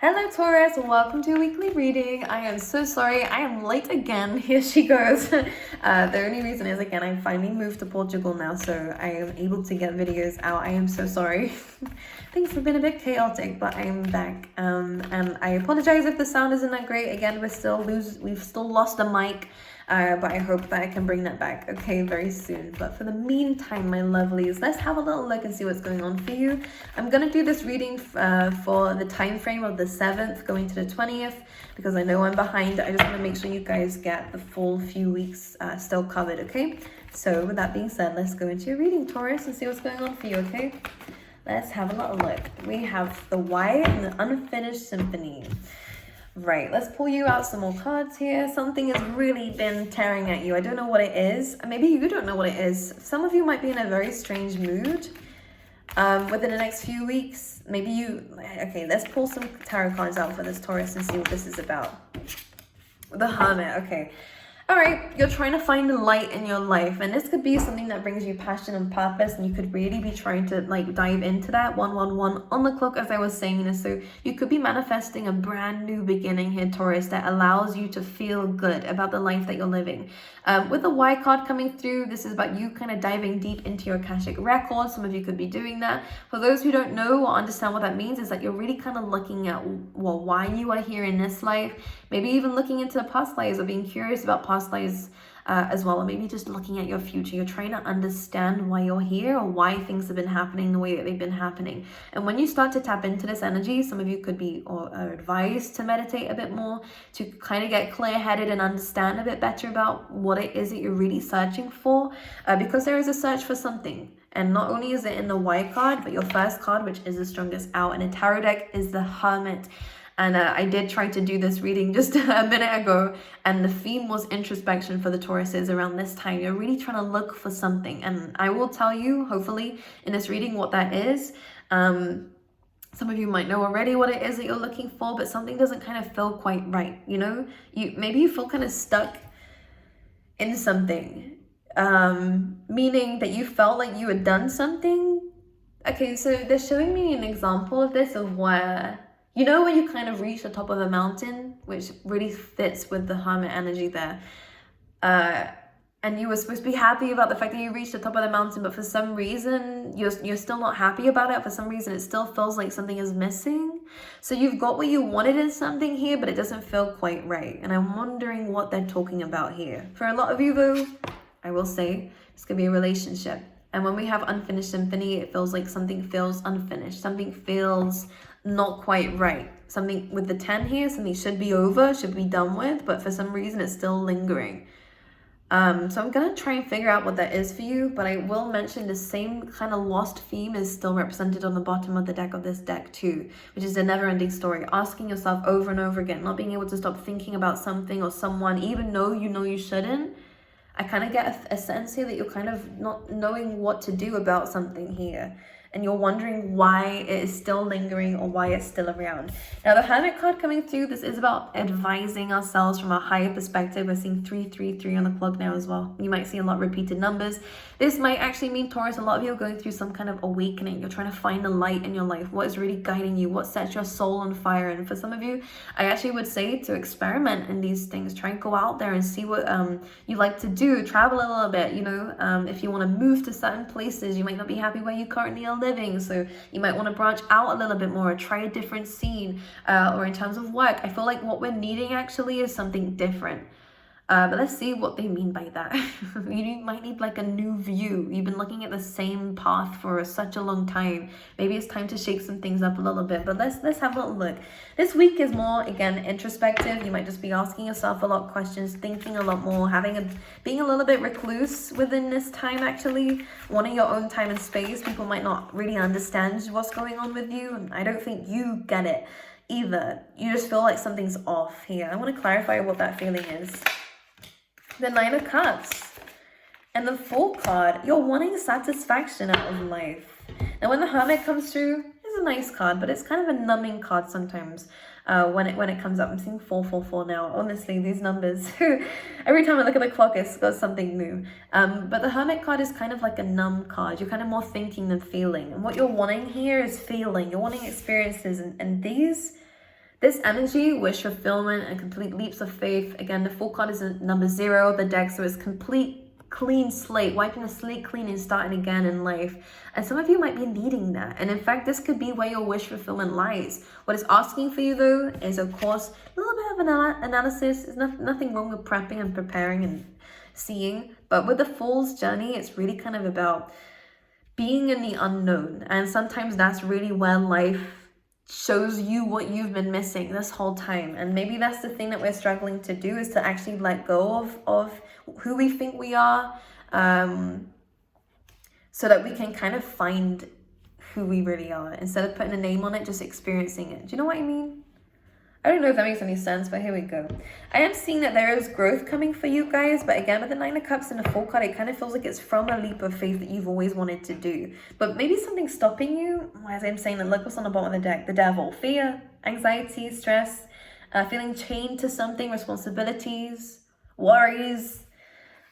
Hello Taurus, welcome to a weekly reading. I am so sorry, I am late again. Here she goes. The only reason is, again, I finally moved to Portugal now, so I am able to get videos out. I am so sorry. Things have been a bit chaotic, but I am back. And I apologize if the sound isn't that great. Again, we've still lost the mic. But I hope that I can bring that back, okay, very soon. But for the meantime, my lovelies, let's have a little look and see what's going on for you. I'm going to do this reading for the time frame of the 7th going to the 20th, because I know I'm behind. I just want to make sure you guys get the full few weeks still covered, okay? So with that being said, let's go into your reading, Taurus, and see what's going on for you, okay? Let's have a little look. We have the Why and the Unfinished Symphony. Right, let's pull you out some more cards here. Something has really been tearing at you. I don't know what it is. Maybe you don't know what it is. Some of you might be in a very strange mood within the next few weeks. Maybe you... Okay, let's pull some tarot cards out for this Taurus and see what this is about. The Hermit, okay. All right, you're trying to find the light in your life, and this could be something that brings you passion and purpose, and you could really be trying to like dive into that. 111 on the clock as I was saying this. So you could be manifesting a brand new beginning here, Taurus, that allows you to feel good about the life that you're living. With the Y card coming through, this is about you kind of diving deep into your Akashic record. Some of you could be doing that. For those who don't know or understand what that means, is that you're really kind of looking at, well, why you are here in this life. Maybe even looking into the past lives or being curious about past lives as well, or maybe just looking at your future. You're trying to understand why you're here or why things have been happening the way that they've been happening. And when you start to tap into this energy, some of you could be advised to meditate a bit more, to kind of get clear-headed and understand a bit better about what it is that you're really searching for, because there is a search for something. And not only is it in the Y card, but your first card, which is the strongest out in a tarot deck, is the Hermit. And I did try to do this reading just a minute ago, and the theme was introspection for the Tauruses around this time. You're really trying to look for something, and I will tell you, hopefully, in this reading what that is. Some of you might know already what it is that you're looking for, but something doesn't kind of feel quite right, you know? Maybe you feel kind of stuck in something, meaning that you felt like you had done something. Okay, so they're showing me an example of this, of where... You know when you kind of reach the top of a mountain, which really fits with the Hermit energy there, and you were supposed to be happy about the fact that you reached the top of the mountain, but for some reason you're still not happy about it. For some reason it still feels like something is missing. So you've got what you wanted in something here, but it doesn't feel quite right. And I'm wondering what they're talking about here. For a lot of you though, I will say, this could be a relationship. And when we have Unfinished Symphony, it feels like something feels unfinished. Something feels not quite right. Something with the 10 here, something should be over, should be done with, but for some reason it's still lingering. So I'm gonna try and figure out what that is for you, but I will mention the same kind of lost theme is still represented on the bottom of the deck of this deck too, which is a never-ending story. Asking yourself over and over again, not being able to stop thinking about something or someone, even though you know you shouldn't. I kind of get a sense here that you're kind of not knowing what to do about something here. And you're wondering why it is still lingering or why it's still around. Now, the Hermit card coming through, this is about advising ourselves from a higher perspective. We're seeing 333 on the clock now as well. You might see a lot of repeated numbers. This might actually mean, Taurus, a lot of you are going through some kind of awakening. You're trying to find the light in your life. What is really guiding you? What sets your soul on fire? And for some of you, I actually would say to experiment in these things. Try and go out there and see what you like to do. Travel a little bit, you know. If you want to move to certain places, you might not be happy where you currently are living, so you might want to branch out a little bit more, try a different scene, or in terms of work, I feel like what we're needing actually is something different. But let's see what they mean by that. You might need like a new view. You've been looking at the same path for such a long time. Maybe it's time to shake some things up a little bit. But let's have a little look. This week is more, again, introspective. You might just be asking yourself a lot of questions, thinking a lot more, being a little bit recluse within this time, actually. Wanting your own time and space. People might not really understand what's going on with you. And I don't think you get it either. You just feel like something's off here. I want to clarify what that feeling is. The 9 of Cups and the Fool card. You're wanting satisfaction out of life. Now when the Hermit comes through, it's a nice card, but it's kind of a numbing card sometimes when it comes up. I'm seeing 444 now. Honestly, these numbers, every time I look at the clock, it's got something new. But the Hermit card is kind of like a numb card. You're kind of more thinking than feeling. And what you're wanting here is feeling. You're wanting experiences, and these This energy, wish fulfillment and complete leaps of faith. Again, the Fool card is number 0 of the deck, so it's complete clean slate, wiping the slate clean and starting again in life. And some of you might be needing that. And in fact, this could be where your wish fulfillment lies. What it's asking for you though is, of course, a little bit of analysis. There's nothing wrong with prepping and preparing and seeing. But with the Fool's journey, it's really kind of about being in the unknown. And sometimes that's really where life shows you what you've been missing this whole time. And maybe that's the thing that we're struggling to do, is to actually let go of who we think we are, so that we can kind of find who we really are instead of putting a name on it, just experiencing it. Do you know what I mean? I don't know if that makes any sense, but here we go. I am seeing that there is growth coming for you guys, but again, with the 9 of Cups and the Fool card, it kind of feels like it's from a leap of faith that you've always wanted to do. But maybe something's stopping you. As I'm saying, look what's on the bottom of the deck. The Devil. Fear, anxiety, stress, feeling chained to something, responsibilities, worries.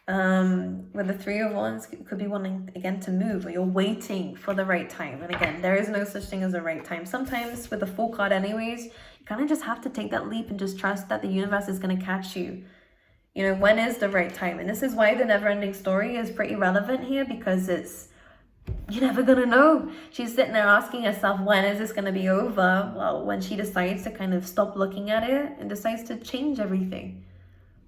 With the 3 of Wands, could be wanting again to move, or you're waiting for the right time. And again, there is no such thing as a right time. Sometimes with the Fool card anyways, you kind of just have to take that leap and just trust that the universe is going to catch you. You know, when is the right time? And this is why the never-ending story is pretty relevant here, because you're never gonna know. She's sitting there asking herself, when is this gonna be over? Well, when she decides to kind of stop looking at it and decides to change everything.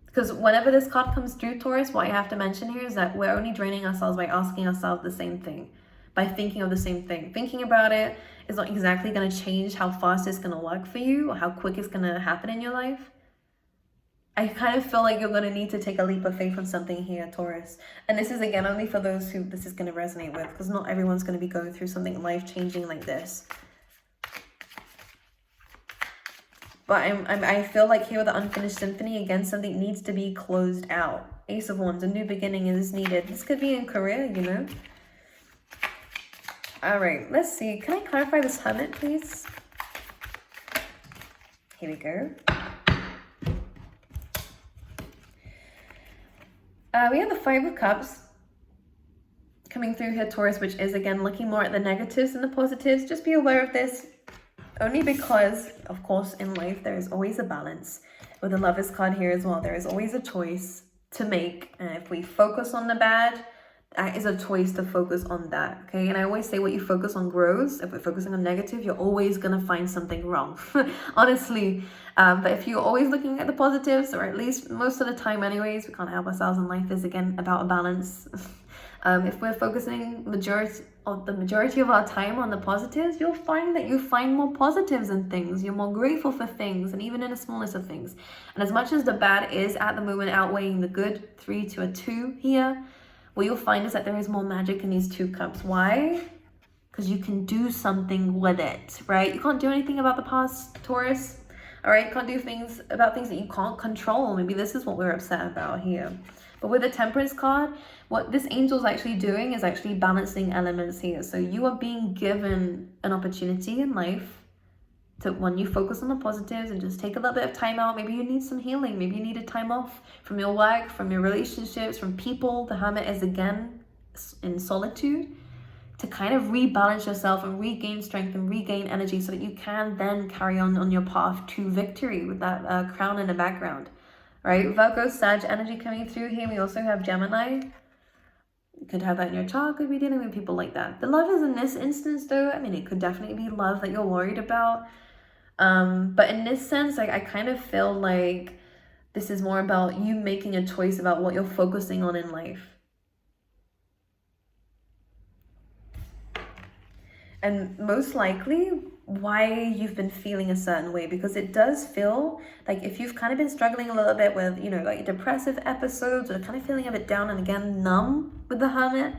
Because whenever this card comes through, Taurus, what I have to mention here is that we're only draining ourselves by asking ourselves the same thing, by thinking of the same thing. Thinking about it is not exactly going to change how fast it's going to work for you or how quick it's going to happen in your life. I kind of feel like you're going to need to take a leap of faith on something here, Taurus. And this is, again, only for those who this is going to resonate with, because not everyone's going to be going through something life-changing like this. But I feel like here with the unfinished symphony, again, something needs to be closed out. Ace of Wands, a new beginning is needed. This could be in career, you know. All right, let's see. Can I clarify this Hermit, please? Here we go. We have the 5 of Cups coming through here, Taurus, which is, again, looking more at the negatives than the positives. Just be aware of this. Only because, of course, in life, there is always a balance. With the Lovers card here as well, there is always a choice to make. And if we focus on the bad, that is a choice to focus on that, okay? And I always say what you focus on grows. If we're focusing on negative, you're always going to find something wrong, honestly. But if you're always looking at the positives, or at least most of the time anyways, we can't help ourselves, in life is, again, about a balance. If we're focusing the majority of our time on the positives, you'll find that you find more positives in things. You're more grateful for things, and even in the smallest of things. And as much as the bad is at the moment outweighing the good, 3 to a 2 here, what you'll find is that there is more magic in these 2 cups. Why? Because you can do something with it, right? You can't do anything about the past, Taurus. All right, you can't do things about things that you can't control. Maybe this is what we're upset about here. But with the Temperance card, what this angel's actually doing is actually balancing elements here. So you are being given an opportunity in life to, when you focus on the positives and just take a little bit of time out. Maybe you need some healing. Maybe you need a time off from your work, from your relationships, from people. The Hermit is, again, in solitude, to kind of rebalance yourself and regain strength and regain energy so that you can then carry on your path to victory with that crown in the background. Right, Virgo, Sag energy coming through here. We also have Gemini. You could have that in your chart. Could be dealing with people like that. The love is in this instance, though. I mean, it could definitely be love that you're worried about. But in this sense, like, I kind of feel like this is more about you making a choice about what you're focusing on in life. And most likely, why you've been feeling a certain way, because it does feel like if you've kind of been struggling a little bit with, you know, like depressive episodes, or kind of feeling a bit down and, again, numb with the Hermit,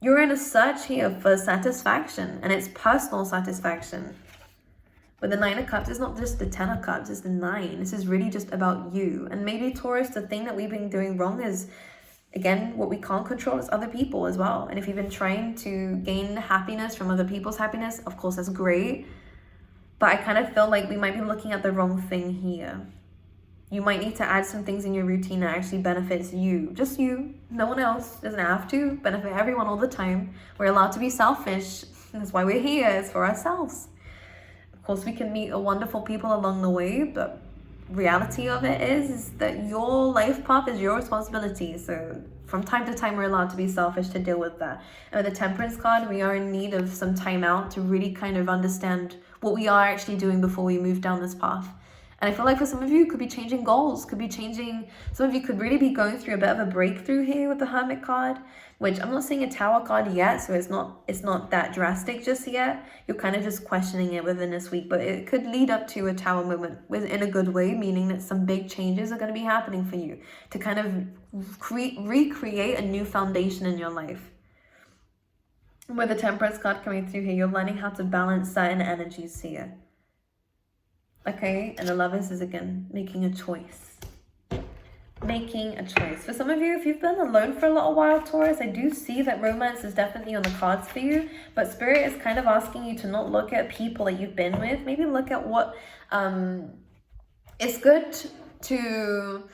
you're in a search here for satisfaction, and it's personal satisfaction. With the 9 of Cups, it's not just the 10 of Cups, it's the 9. This is really just about you. And maybe, Taurus, the thing that we've been doing wrong is, again, what we can't control is other people as well. And if you've been trying to gain happiness from other people's happiness, of course, that's great. But I kind of feel like we might be looking at the wrong thing here. You might need to add some things in your routine that actually benefits you. Just you. No one else. Doesn't have to benefit everyone all the time. We're allowed to be selfish. That's why we're here. It's for ourselves. Of course, we can meet wonderful people along the way, but reality of it is that your life path is your responsibility. So from time to time, we're allowed to be selfish to deal with that. And with the Temperance card, we are in need of some time out to really kind of understand what we are actually doing before we move down this path. And I feel like for some of you, could be changing goals, could be changing, some of you could really be going through a bit of a breakthrough here with the Hermit card, which I'm not seeing a Tower card yet, so it's not that drastic just yet. You're kind of just questioning it within this week, but it could lead up to a Tower moment in a good way, meaning that some big changes are going to be happening for you to kind of recreate a new foundation in your life. With the Temperance card coming through here, you're learning how to balance certain energies here. Okay, and the Lovers is again making a choice. Making a choice. For some of you, if you've been alone for a little while, Taurus, I do see that romance is definitely on the cards for you, but Spirit is kind of asking you to not look at people that you've been with. Maybe look at what it's good to...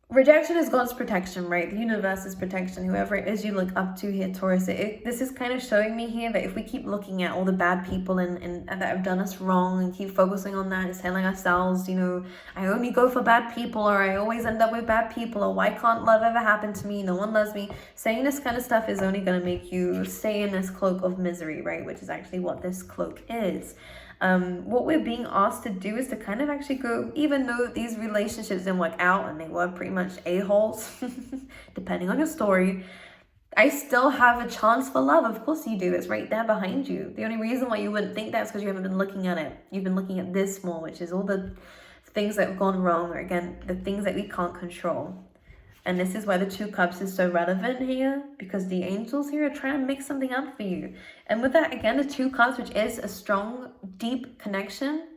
Rejection is God's protection, right? The universe's protection, whoever it is you look up to here, Taurus. This is kind of showing me here that if we keep looking at all the bad people and that have done us wrong and keep focusing on that and telling ourselves, you know, I only go for bad people, or I always end up with bad people, or why can't love ever happen to me? No one loves me. Saying this kind of stuff is only going to make you stay in this cloak of misery, right? Which is actually what this cloak is. What we're being asked to do is to kind of actually go, even though these relationships didn't work out and they were pretty much a-holes, depending on your story, I still have a chance for love. Of course you do. It's right there behind you. The only reason why you wouldn't think that is because you haven't been looking at it. You've been looking at this more, which is all the things that have gone wrong, or again, the things that we can't control. And this is why the Two Cups is so relevant here, because the angels here are trying to make something up for you. And with that, again, the Two Cups, which is a strong, deep connection,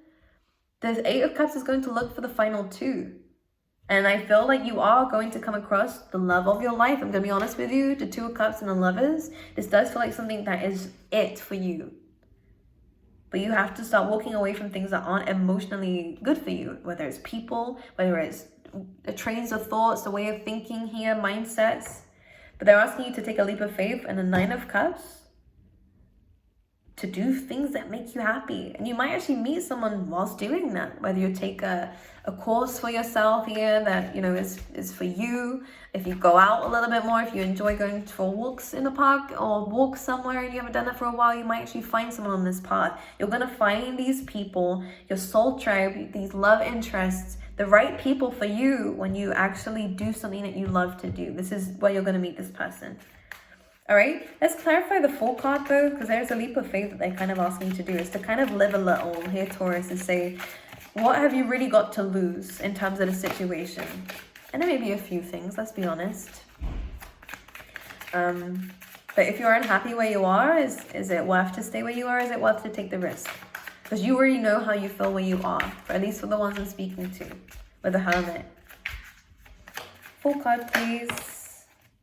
the Eight of Cups is going to look for the final two. And I feel like you are going to come across the love of your life. I'm going to be honest with you, the Two of Cups and the Lovers, this does feel like something that is it for you. But you have to start walking away from things that aren't emotionally good for you, whether it's people, whether it's the trains of thoughts, the way of thinking here, mindsets. But they're asking you to take a leap of faith, and the Nine of Cups, to do things that make you happy. And you might actually meet someone whilst doing that, whether you take a course for yourself here that, you know, is for you. If you go out a little bit more, if you enjoy going for walks in the park or walk somewhere and you haven't done that for a while, you might actually find someone on this path. You're going to find these people, your soul tribe, these love interests, the right people for you when you actually do something that you love to do. This is where you're going to meet this person. All right, let's clarify the Fool card though, because there's a leap of faith that they're kind of asking you to do, is to kind of live a little here, Taurus, and say, what have you really got to lose in terms of the situation? And there may be a few things, let's be honest. But if you're unhappy where you are, is it worth to stay where you are? Is it worth to take the risk? Because you already know how you feel where you are, at least for the ones I'm speaking to, with the Hermit. Fool card, please.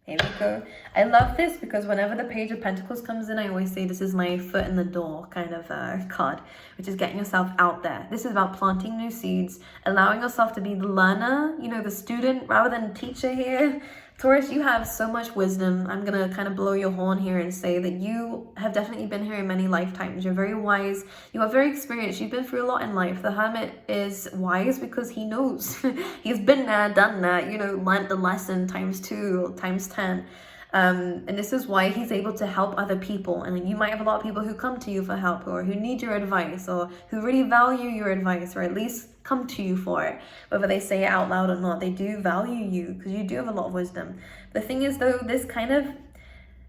Here we go. I love this because whenever the Page of Pentacles comes in, I always say this is my foot in the door kind of card, which is getting yourself out there. This is about planting new seeds, allowing yourself to be the learner, you know, the student rather than teacher here. Taurus, you have so much wisdom. I'm going to kind of blow your horn here and say that you have definitely been here in many lifetimes. You're very wise. You are very experienced. You've been through a lot in life. The Hermit is wise because he knows. He's been there, done that, you know, learned the lesson ×2, ×10. And this is why he's able to help other people. And you might have a lot of people who come to you for help, or who need your advice, or who really value your advice, or at least come to you for it. Whether they say it out loud or not, they do value you because you do have a lot of wisdom. The thing is though, this kind of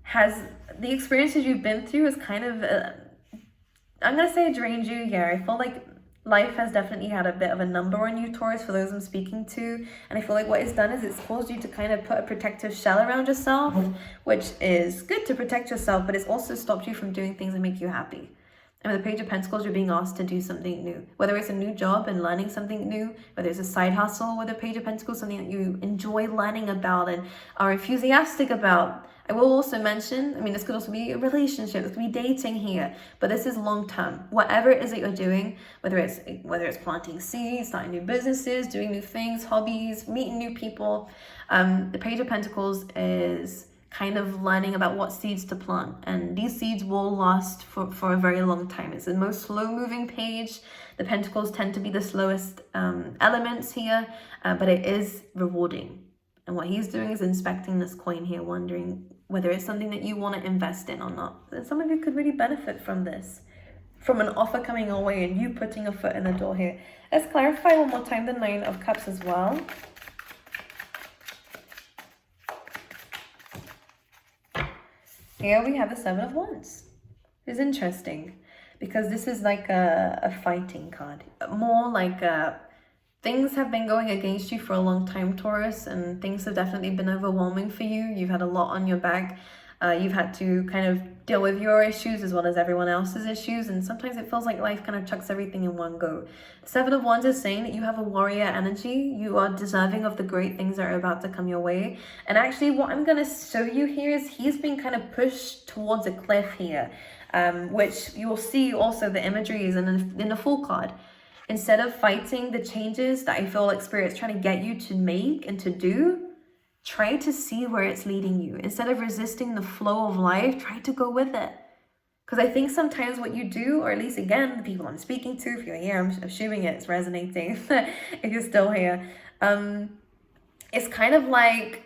has, the experiences you've been through is kind of, I'm going to say it drained you. Yeah, I feel like life has definitely had a bit of a number on you, Taurus, for those I'm speaking to. And I feel like what it's done is it's caused you to kind of put a protective shell around yourself, which is good to protect yourself, but it's also stopped you from doing things that make you happy. And with the Page of Pentacles, you're being asked to do something new. Whether it's a new job and learning something new, whether it's a side hustle with the Page of Pentacles, something that you enjoy learning about and are enthusiastic about. I will also mention, I mean, this could also be a relationship, this could be dating here, but this is long term. Whatever it is that you're doing, whether it's planting seeds, starting new businesses, doing new things, hobbies, meeting new people, the Page of Pentacles is kind of learning about what seeds to plant. And these seeds will last for a very long time. It's the most slow moving page. The pentacles tend to be the slowest elements here, but it is rewarding. And what he's doing is inspecting this coin here, wondering whether it's something that you want to invest in or not. And some of you could really benefit from this, from an offer coming your way and you putting a foot in the door here. Let's clarify one more time the Nine of Cups as well. Here we have the Seven of Wands. It's interesting because this is like a fighting card. More like things have been going against you for a long time, Taurus, and things have definitely been overwhelming for you. You've had a lot on your back. You've had to kind of deal with your issues as well as everyone else's issues, and sometimes it feels like life kind of chucks everything in one go. Seven of Wands is saying that you have a warrior energy. You are deserving of the great things that are about to come your way. And actually what I'm going to show you here is he's been kind of pushed towards a cliff here, which you will see also the imagery is in the Fool card. Instead of fighting the changes that I feel like Spirit's trying to get you to make and to do, try to see where it's leading you. Instead of resisting the flow of life, try to go with it. Because I think sometimes what you do, or at least again, the people I'm speaking to, if you're here, I'm assuming it's resonating, if you're still here, it's kind of like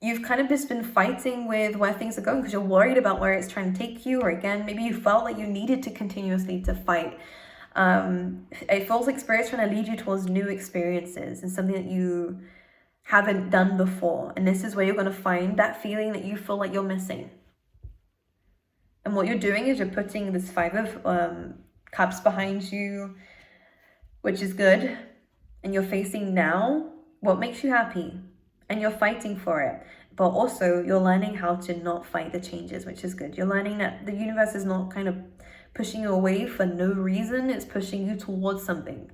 you've kind of just been fighting with where things are going because you're worried about where it's trying to take you, or again, maybe you felt like you needed to continuously to fight. It feels like Spirit's trying to lead you towards new experiences and something that you haven't done before, and this is where you're going to find that feeling that you feel like you're missing. And what you're doing is you're putting this Five of Cups behind you, which is good, and you're facing now what makes you happy, and you're fighting for it, but also you're learning how to not fight the changes, which is good. You're learning that the universe is not kind of pushing you away for no reason. It's pushing you towards something.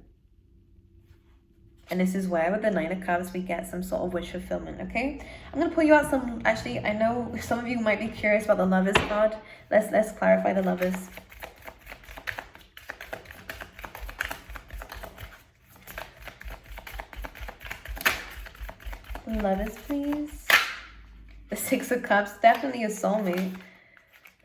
And this is where with the Nine of Cups we get some sort of wish fulfillment, okay? I'm going to pull you out some, actually, I know some of you might be curious about the Lovers card. Let's clarify the Lovers. Lovers, please. The Six of Cups, definitely a soulmate.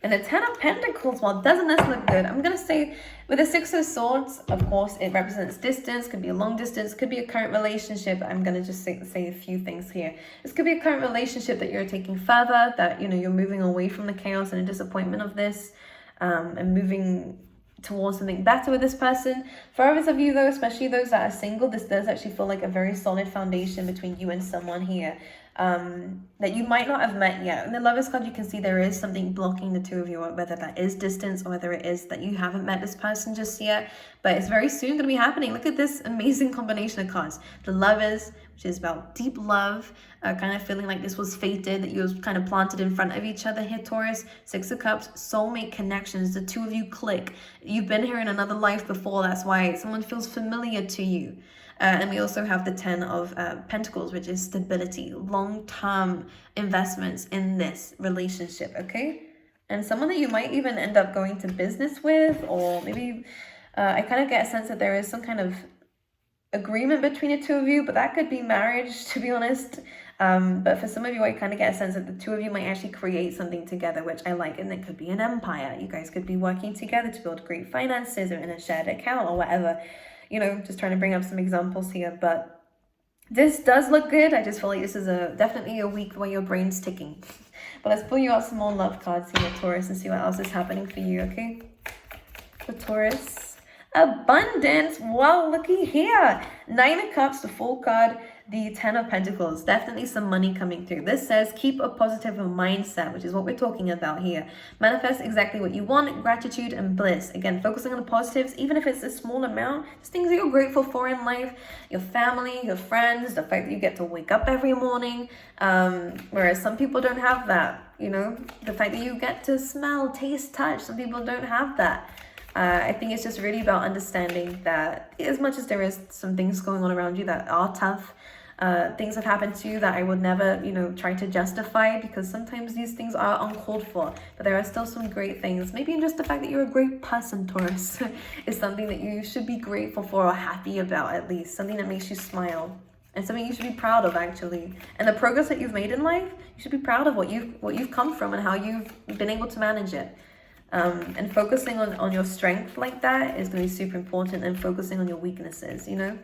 And the Ten of Pentacles, well, doesn't this look good? I'm going to say with the Six of Swords, of course, it represents distance, could be a long distance, could be a current relationship. I'm going to just say a few things here. This could be a current relationship that you're taking further, that, you know, you're moving away from the chaos and the disappointment of this, and moving towards something better with this person. For others of you though, especially those that are single, this does actually feel like a very solid foundation between you and someone here. That you might not have met yet. In the Lovers card, you can see there is something blocking the two of you, whether that is distance or whether it is that you haven't met this person just yet, but it's very soon going to be happening. Look at this amazing combination of cards. The Lovers, which is about deep love, kind of feeling like this was fated, that you was kind of planted in front of each other here, Taurus. Six of Cups, soulmate connections. The two of you click. You've been here in another life before. That's why someone feels familiar to you. And we also have the Ten of Pentacles, which is stability, long-term investments in this relationship, okay? And someone that you might even end up going to business with, or maybe I kind of get a sense that there is some kind of agreement between the two of you, but that could be marriage, to be honest. But for some of you, I kind of get a sense that the two of you might actually create something together, which I like, and it could be an empire. You guys could be working together to build great finances or in a shared account or whatever. You know, just trying to bring up some examples here, but this does look good. I just feel like this is definitely a week where your brain's ticking. But let's pull you out some more love cards here, Taurus, and see what else is happening for you, okay? For Taurus, abundance. Wow, looky here. Nine of Cups, the Fool card, the Ten of Pentacles. Definitely some money coming through. This says keep a positive mindset, which is what we're talking about here. Manifest exactly what you want, gratitude and bliss. Again, focusing on the positives, even if it's a small amount, just things that you're grateful for in life, your family, your friends, the fact that you get to wake up every morning, whereas some people don't have that, you know, the fact that you get to smell, taste, touch, some people don't have that. I think it's just really about understanding that as much as there is some things going on around you that are tough, things have happened to you that I would never, you know, try to justify, because sometimes these things are uncalled for, but there are still some great things. Maybe just the fact that you're a great person, Taurus, is something that you should be grateful for or happy about, at least something that makes you smile. and something you should be proud of, actually. And the progress that you've made in life, you should be proud of what you've come from and how you've been able to manage it. And focusing on your strength like that is going to be super important, and focusing on your weaknesses, you know.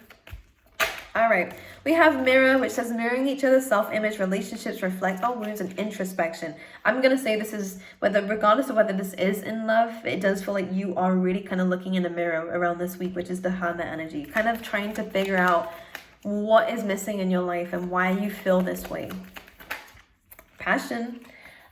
All right, we have mirror, which says mirroring each other's self-image, relationships reflect our wounds and introspection. I'm going to say this is, regardless of whether this is in love, it does feel like you are really kind of looking in a mirror around this week, which is the Hermit energy, kind of trying to figure out what is missing in your life and why you feel this way. Passion.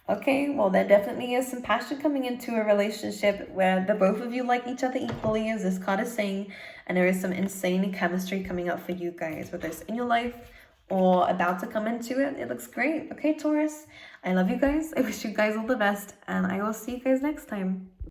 Okay, well, there definitely is some passion coming into a relationship where the both of you like each other equally, as this card is saying, and there is some insane chemistry coming up for you guys, whether it's in your life or about to come into it. It looks great. Okay, Taurus, I love you guys. I wish you guys all the best, and I will see you guys next time.